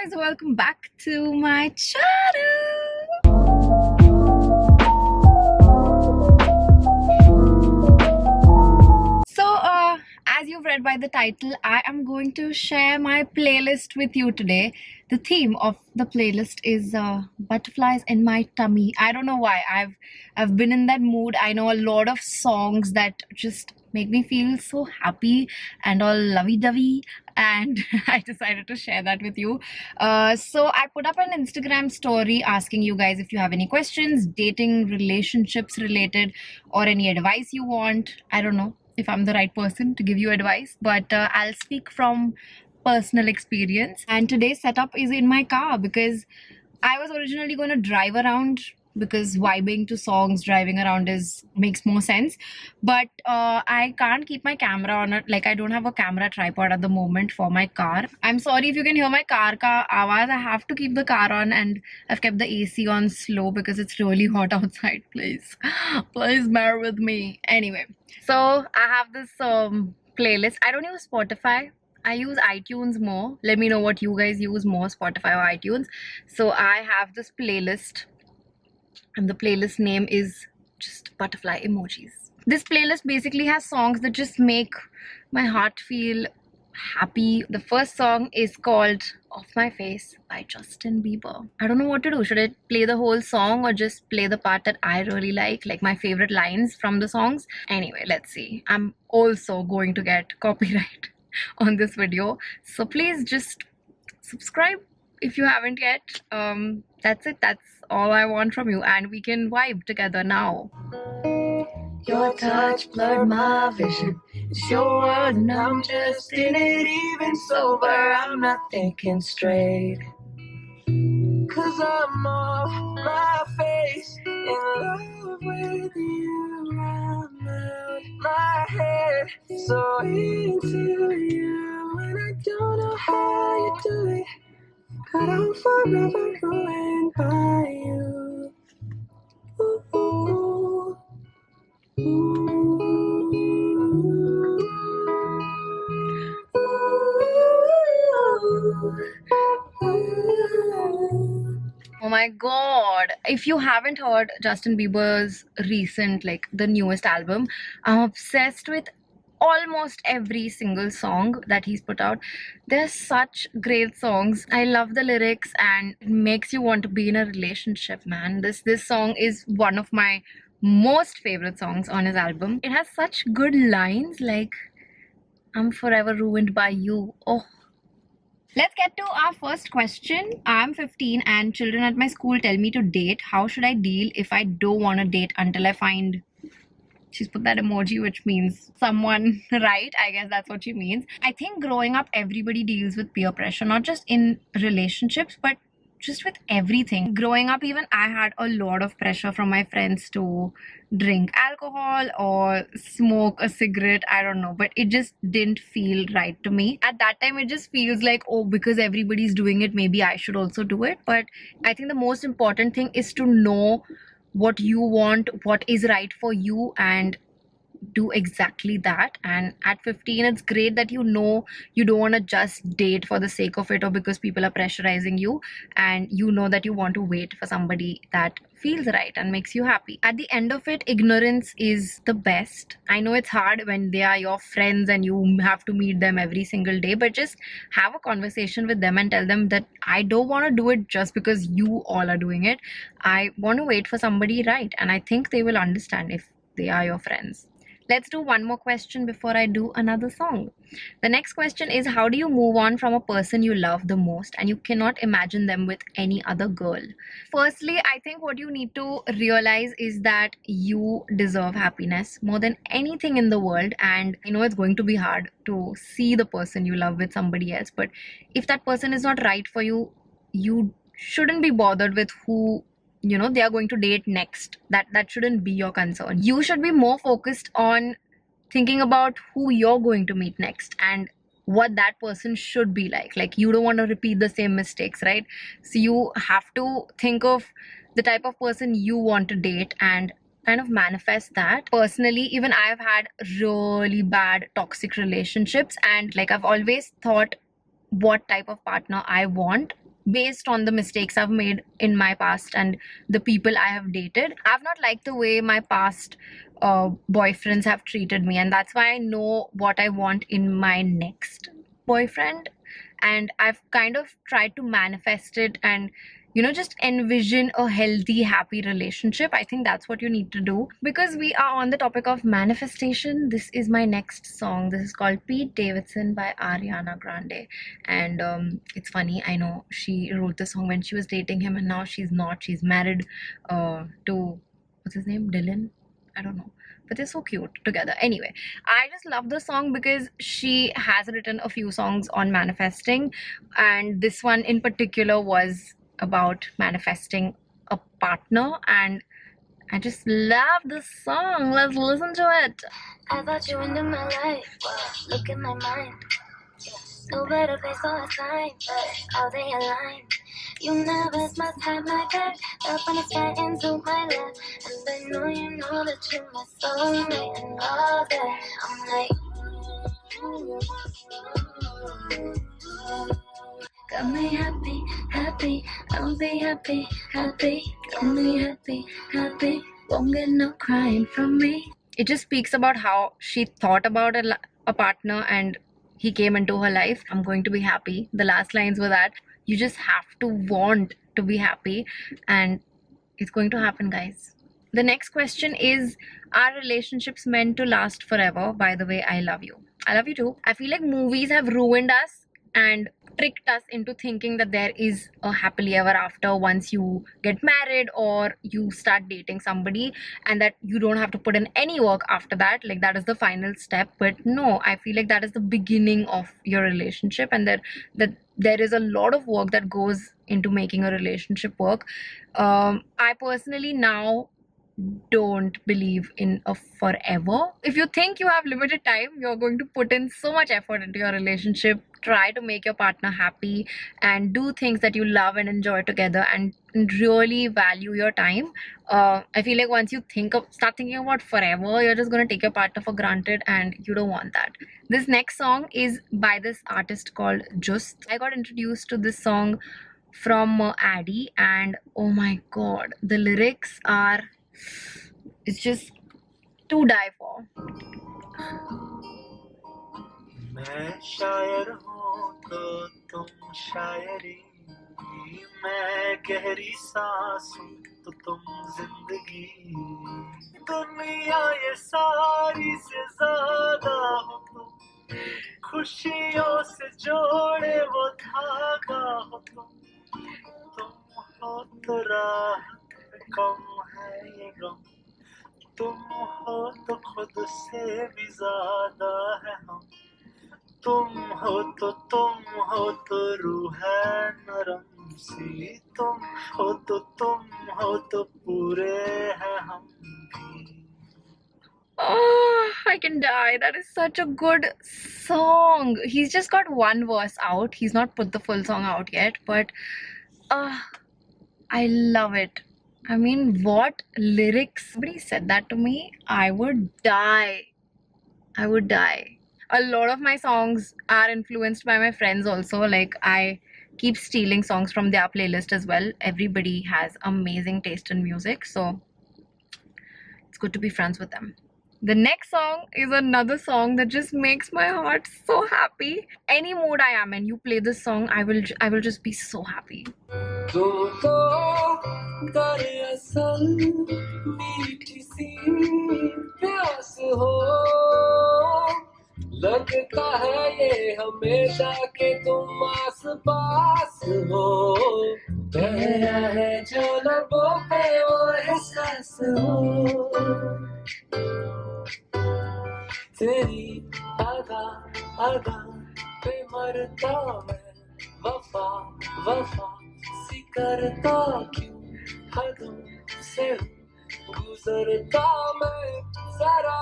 guys, welcome back to my channel. As you've read by the title, I am going to share my playlist with you today. The theme of the playlist is butterflies in my tummy. I don't know why. I've been in that mood. I know a lot of songs that just make me feel so happy and all lovey-dovey, and I decided to share that with you. So I put up an Instagram story asking you guys if you have any questions, dating, relationships related, or any advice you want. I don't know if I'm the right person to give you advice, but I'll speak from personal experience. And today's setup is in my car because I was originally going to drive around because vibing to songs driving around makes more sense, but I can't keep my camera on it. Like, I don't have a camera tripod at the moment for my car. I'm sorry if you can hear my car ka awaaz. I have to keep the car on, and I've kept the AC on slow because it's really hot outside. Please bear with me. Anyway, so I have this playlist. I don't use Spotify. I use iTunes more. Let me know what you guys use more, Spotify or iTunes. So I have this playlist, and the playlist name is just butterfly emojis. This playlist basically has songs that just make my heart feel happy. The first song is called Off My Face by Justin Bieber. I don't know what to do. Should I play the whole song or just play the part that I really like my favorite lines from the songs? Anyway, let's see. I'm also going to get copyright on this video, so please just subscribe if you haven't yet. That's it. That's all I want from you, and we can vibe together now. Your touch blurred my vision. It's your world and I'm just in it. Even sober, I'm not thinking straight. 'Cause I'm off my face, in love with you. I'm out my head, so into you, and I don't know how you do it, but I'm forever ruined by you. Ooh, ooh, ooh, ooh. Oh my god, if you haven't heard Justin Bieber's recent, like the newest album, I'm obsessed with almost every single song that he's put out. They're such great songs. I love the lyrics and it makes you want to be in a relationship, man. This song is one of my most favorite songs on his album. It has such good lines like, I'm forever ruined by you. Oh. Let's get to our first question. I'm 15 and children at my school tell me to date. How should I deal if I don't want to date until I find... She's put that emoji, which means someone right. I guess that's what she means. I think growing up, everybody deals with peer pressure, not just in relationships, but just with everything. Growing up, even I had a lot of pressure from my friends to drink alcohol or smoke a cigarette. I don't know, but it just didn't feel right to me. At that time, it just feels like, oh, because everybody's doing it, maybe I should also do it. But I think the most important thing is to know what you want, what is right for you, and do exactly that. And at 15, it's great that you know you don't want to just date for the sake of it or because people are pressurizing you, and you know that you want to wait for somebody that feels right and makes you happy. At the end of it, ignorance is the best. I know it's hard when they are your friends and you have to meet them every single day, but just have a conversation with them and tell them that I don't want to do it just because you all are doing it. I want to wait for somebody right, and I think they will understand if they are your friends. Let's do one more question before I do another song. The next question is, how do you move on from a person you love the most and you cannot imagine them with any other girl? Firstly, I think what you need to realize is that you deserve happiness more than anything in the world. And I know it's going to be hard to see the person you love with somebody else, but if that person is not right for you, you shouldn't be bothered with who they are going to date next. That shouldn't be your concern. You should be more focused on thinking about who you're going to meet next and what that person should be like. You don't want to repeat the same mistakes, right? So you have to think of the type of person you want to date and kind of manifest that. Personally, even I've had really bad toxic relationships, and I've always thought what type of partner I want based on the mistakes I've made in my past and the people I have dated. I've not liked the way my past boyfriends have treated me, and that's why I know what I want in my next boyfriend. And I've kind of tried to manifest it and just envision a healthy, happy relationship. I think that's what you need to do. Because we are on the topic of manifestation, this is my next song. This is called Pete Davidson by Ariana Grande. And it's funny, I know she wrote the song when she was dating him, and now she's not. She's married to, what's his name? Dylan? I don't know. But they're so cute together. Anyway, I just love the song because she has written a few songs on manifesting, and this one in particular was about manifesting a partner, and I just love this song. Let's listen to it. I thought you into my life. Look in my mind. No better place for a sign, but how they align. You never must have my back. Up on the sky into my left. And I know you know that you're my soulmate and all that. I'm like, got me happy, happy, I'll be happy, happy. Got me happy, happy, won't get no crying from me. It just speaks about how she thought about a partner and he came into her life. I'm going to be happy. The last lines were that you just have to want to be happy, and it's going to happen, guys. The next question is, are relationships meant to last forever? By the way, I love you. I love you too. I feel like movies have ruined us and tricked us into thinking that there is a happily ever after once you get married or you start dating somebody, and that you don't have to put in any work after that, like that is the final step. But no, I feel like that is the beginning of your relationship, and that there is a lot of work that goes into making a relationship work. I personally now don't believe in a forever. If you think you have limited time, you're going to put in so much effort into your relationship. Try to make your partner happy and do things that you love and enjoy together, and really value your time. I feel like once you start thinking about forever, you're just going to take your partner for granted, and you don't want that. This next song is by this artist called Just. I got introduced to this song from Addy, and oh my god, the lyrics are, it's just to die for. मैं शायर हूँ तो तुम शायरी, मैं गहरी सांस हूँ तो तुम जिंदगी, दुनिया ये सारी से ज्यादा हो तुम, खुशियों से जोड़े वो धागा हो तुम हो तो राहत कम है ये गम, तुम हो तो खुद से भी ज्यादा है हम, तुम हो तो रूह है नरम सी, तुम हो तो पूरे हैं हम भी. Oh, I can die. That is such a good song. He's just got one verse out. He's not put the full song out yet, but I love it. I mean, what lyrics? Somebody said that to me, I would die. I would die. A lot of my songs are influenced by my friends also. Like, I keep stealing songs from their playlist as well. Everybody has amazing taste in music, so it's good to be friends with them. The next song is another song that just makes my heart so happy. Any mood I am in, you play this song, I will just be so happy. लगता है ये हमेशा के तुम आस पास हो, गहरा है जो लबों पे वो एहसास हो, तेरी आगा आगा पे मरता मैं, वफा वफा सी करता क्यों, हदों से गुजरता मैं, जरा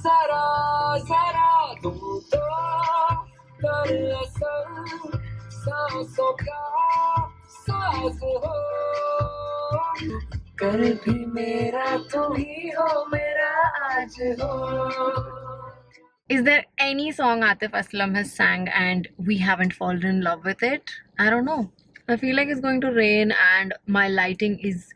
जरा जरा तुम तो कर असर सांसों का साज हो, कर भी मेरा तुम ही हो, मेरा आज हो. Is there any song Atif Aslam has sang and we haven't fallen in love with it? I don't know. I feel like it's going to rain and my lighting is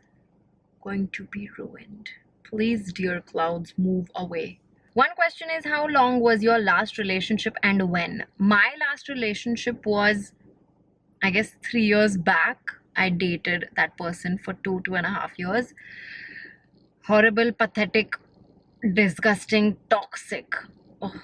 going to be ruined. Please, dear clouds, move away. One question is, how long was your last relationship and when? My last relationship was, I guess, 3 years back. I dated that person for 2.5 years. Horrible, pathetic, disgusting, toxic. Ugh.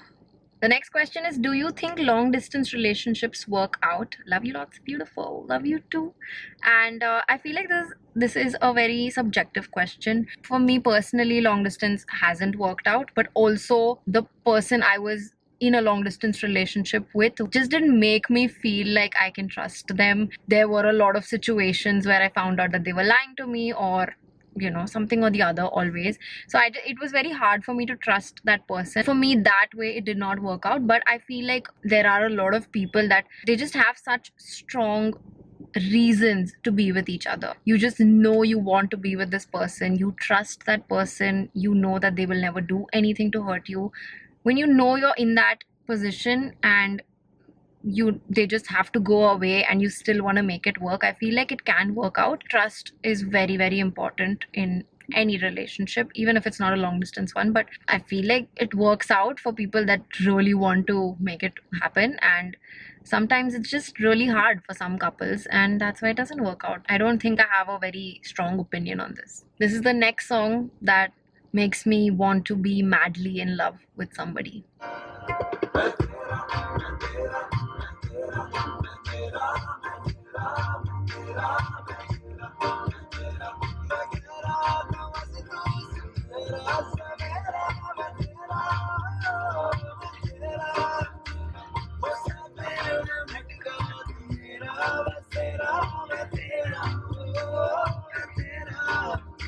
The next question is, do you think long distance relationships work out? Love you lots, beautiful. Love you too. And I feel like this is a very subjective question. For me personally, long distance hasn't worked out, but also the person I was in a long distance relationship with just didn't make me feel like I can trust them. There were a lot of situations where I found out that they were lying to me, or something or the other always. So it was very hard for me to trust that person. For me, that way it did not work out. But I feel like there are a lot of people that they just have such strong reasons to be with each other. You just know you want to be with this person, you trust that person, you know that they will never do anything to hurt you. When you know you're in that position and they just have to go away and you still want to make it work, I feel like it can work out. Trust is very, very important in any relationship, even if it's not a long distance one. But I feel like it works out for people that really want to make it happen, and sometimes it's just really hard for some couples, and that's why it doesn't work out. I don't think I have a very strong opinion on this. This is the next song that makes me want to be madly in love with somebody.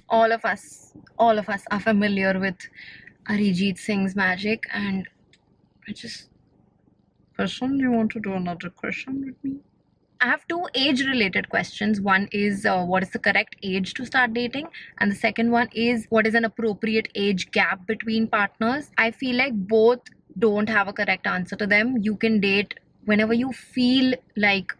All of us are familiar with Arijit Singh's magic, and I just... Person, do you want to do another question with me? I have two age-related questions. One is, what is the correct age to start dating? And the second one is, what is an appropriate age gap between partners? I feel like both don't have a correct answer to them. You can date whenever you feel like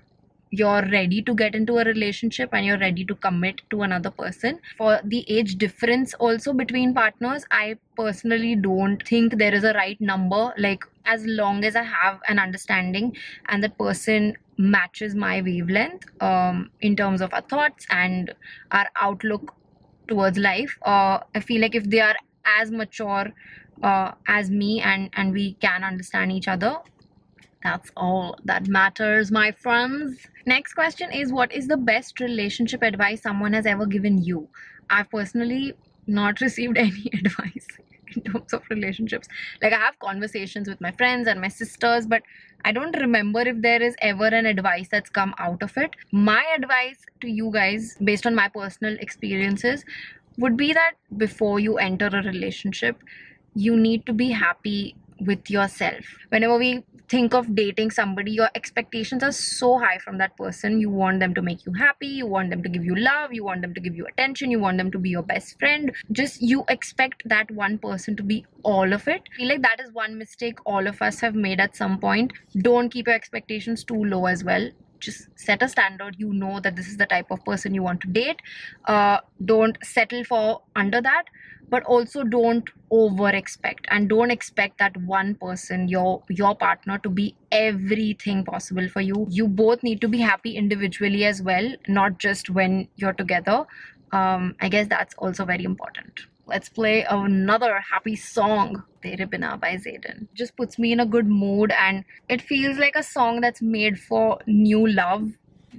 you're ready to get into a relationship and you're ready to commit to another person. For the age difference also between partners, I personally don't think there is a right number. Like, as long as I have an understanding and that person matches my wavelength in terms of our thoughts and our outlook towards life, I feel like if they are as mature as me and we can understand each other, that's all that matters, my friends. Next question is, what is the best relationship advice someone has ever given you? I've personally not received any advice in terms of relationships. Like, I have conversations with my friends and my sisters, but I don't remember if there is ever an advice that's come out of it. My advice to you guys, based on my personal experiences, would be that before you enter a relationship, you need to be happy with yourself. Whenever we think of dating somebody, your expectations are so high from that person. You want them to make you happy, you want them to give you love, you want them to give you attention, you want them to be your best friend. Just, you expect that one person to be all of it. I feel like that is one mistake all of us have made at some point. Don't keep your expectations too low as well. Just set a standard. You know that this is the type of person you want to date. Don't settle for under that, but also don't over expect, and don't expect that one person, your partner, to be everything possible for you. You both need to be happy individually as well, not just when you're together. I guess that's also very important. Let's play another happy song, Tere Bina by Zayn. Just puts me in a good mood, and it feels like a song that's made for new love.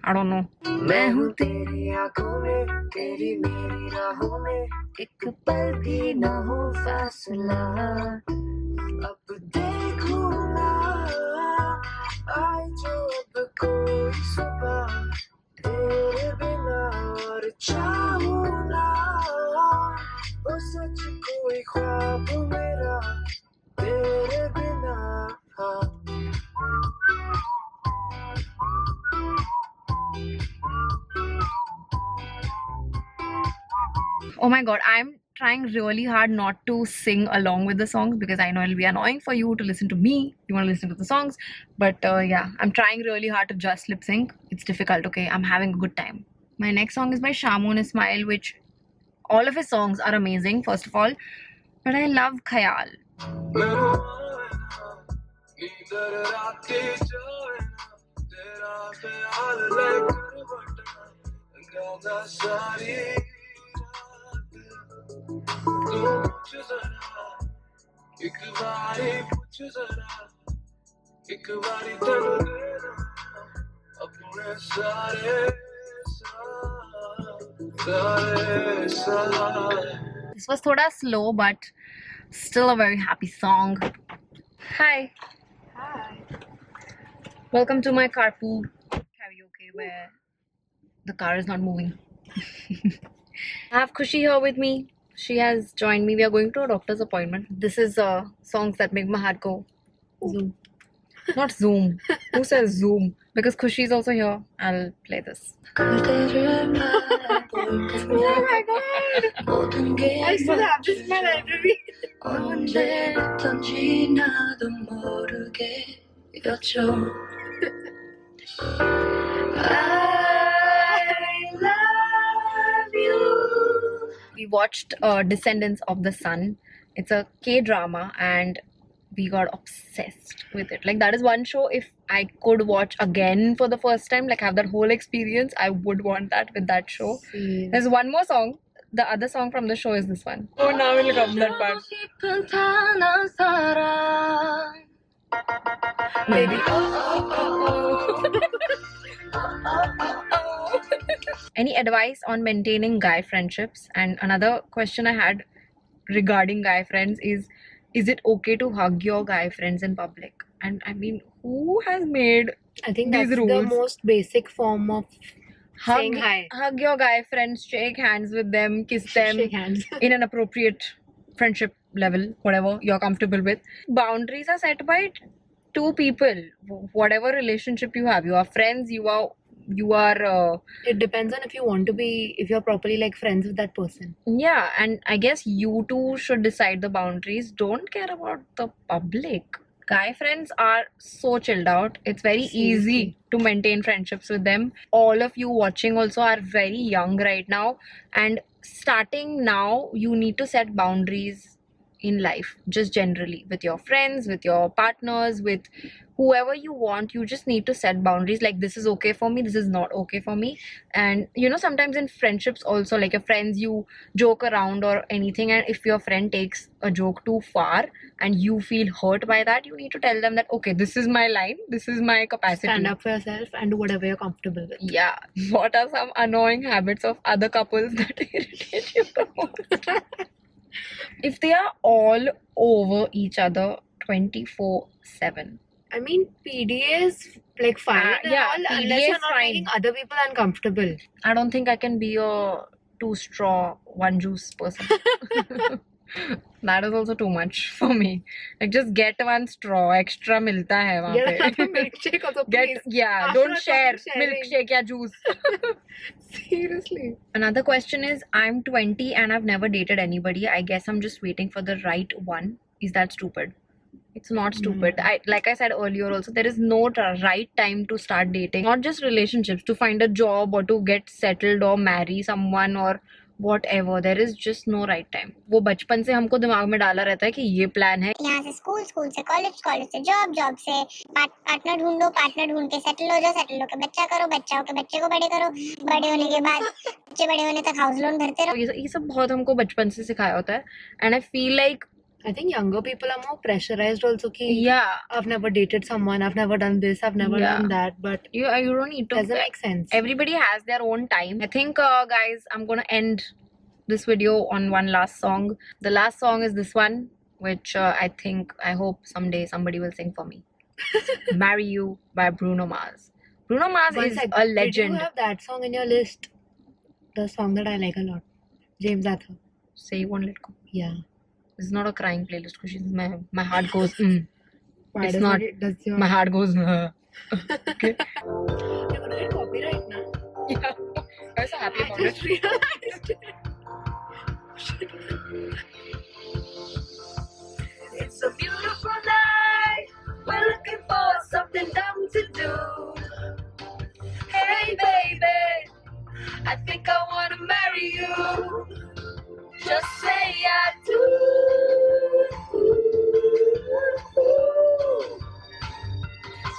I don't know. मैं हूँ तेरी आँखों में, तेरी मेरी राहों में, एक पल भी न हो फासला, अब देखो ना, आए जो अब कोई सुबह, तेरे बिना और चाहूँ ना, वो सच कोई ख्वाब मेरा, तेरे बिना. Oh my god, I'm trying really hard not to sing along with the songs because I know it'll be annoying for you to listen to me. You want to listen to the songs, but yeah, I'm trying really hard to just lip sync. It's difficult. Okay, I'm having a good time. My next song is by Shamoon Ismail, which all of his songs are amazing. First of all, but I love Khayal. This was thoda slow, but still a very happy song. Hi. Hi. Welcome to my carpool karaoke where the car is not moving. I have Khushi here with me. She has joined me. We are going to a doctor's appointment. This is songs that make my heart go zoom. Not zoom. Who says zoom? Because Khushi is also here. I'll play this. Oh my god! I still have this in my library. We watched Descendants of the Sun. It's a K-drama and we got obsessed with it. Like, that is one show if I could watch again for the first time, like have that whole experience, I would want that with that show. See. There's one more song. The other song from the show is this one. Oh, now we'll come that part. Maybe. Any advice on maintaining guy friendships? And another question I had regarding guy friends is it okay to hug your guy friends in public? And I mean, who has made I think these that's the rules? most basic form of saying hi. Hug your guy friends, shake hands with them, kiss them Shake hands. in an appropriate friendship level, whatever you're comfortable with. Boundaries are set by two people. Whatever relationship you have, you are friends, you are It depends on if you want to be, if you're properly like friends with that person. yeah, and I guess you two should decide the boundaries. Don't care about the public. Guy friends are so chilled out. It's very easy Seriously. to maintain friendships with them. All of you watching also are very young right now, and starting now, you need to set boundaries in life, just generally with your friends, with your partners, with whoever you want. You just need to set boundaries, like this is okay for me, this is not okay for me. And you know, sometimes in friendships also, like your friends, you joke around or anything, and if your friend takes a joke too far and you feel hurt by that, you need to tell them that okay, this is my line, this is my capacity. Stand up for yourself and do whatever you're comfortable with. Yeah. What are some annoying habits of other couples that irritate you the most? If they are all over each other 24/7. I mean, PDA is like fine and yeah, all, PDA unless is you're not fine. making other people uncomfortable. I don't think I can be a 2-straw, 1 juice person. That is also too much for me. Like, just get 1 straw, extra milta hai wahan Get pe. a milkshake also, Get, please. yeah, After don't a share couple sharing. milkshake ya juice. Seriously. Another question is, I'm 20 and I've never dated anybody. I guess I'm just waiting for the right one. Is that stupid? It's not stupid. Like I said earlier also, there is no right time to start dating. Not just relationships, to find a job or to get settled or marry someone or whatever. There is just no right time. वो बचपन से हमको दिमाग में डाला रहता है कि ये प्लान है. यहाँ से स्कूल, स्कूल से कॉलेज, कॉलेज से जॉब, जॉब से पार्टनर ढूंढो, पार्टनर ढूंढ के सेटल हो जाओ, सेटल होकर बच्चा करो, बच्चा होकर बच्चे को बड़े करो, बड़े होने के बाद बच्चे बड़े होने तक हाउस लोन भरते रहो. ये सब बहुत हमको बचपन से सिखाया होता है. And I feel like, I think younger people are more pressurized also. Ki, yeah, I've never dated someone, I've never done this, I've never Yeah. done that, but you don't need to. doesn't make sense. Everybody has their own time. I think, guys, I'm gonna end this video on one last song. The last song is this one, which I hope someday somebody will sing for me. Marry You by Bruno Mars. Bruno Mars One is sec, a did legend. you have that song in your list? The song that I like a lot. James Arthur. Say You Won't Let Go. Yeah. This is not a crying playlist because my heart goes Why It's does not. it, does your... my heart goes okay. You're gonna get copyright now. Yeah. I was so happy I about just it. realized. I think I wanna marry you. Just say I do.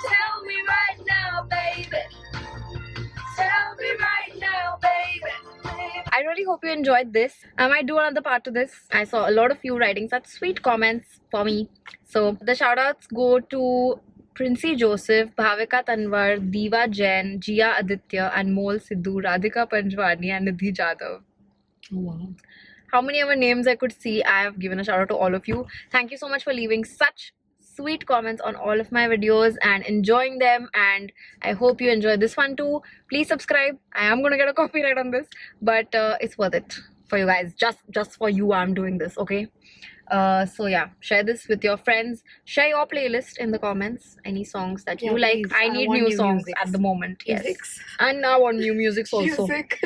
Tell me right now, baby. Tell me right now, baby. I really hope you enjoyed this. I might do another part to this. I saw a lot of you writing such sweet comments for me. So the shout outs go to Princey Joseph, Bhavika Tanwar, Diva Jain, Jia Aditya, Anmol Sidhu, Radhika Panjwani, and Nidhi Jadhav. Wow. How many other names I could see, I have given a shout out to all of you. Thank you so much for leaving such sweet comments on all of my videos and enjoying them, and I hope you enjoyed this one too. Please subscribe. I am gonna get a copyright on this, but it's worth it for you guys. Just for you I'm doing this, okay? So yeah, share this with your friends. Share your playlist in the comments. Any songs that you Yeah, like. please. I I need want new new songs musics. at the moment. Yes. Musics. And I want new musics also. Music.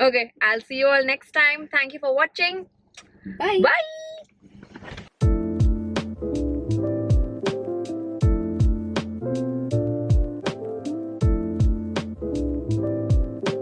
Okay, I'll see you all next time. Thank you for watching. Bye. Bye.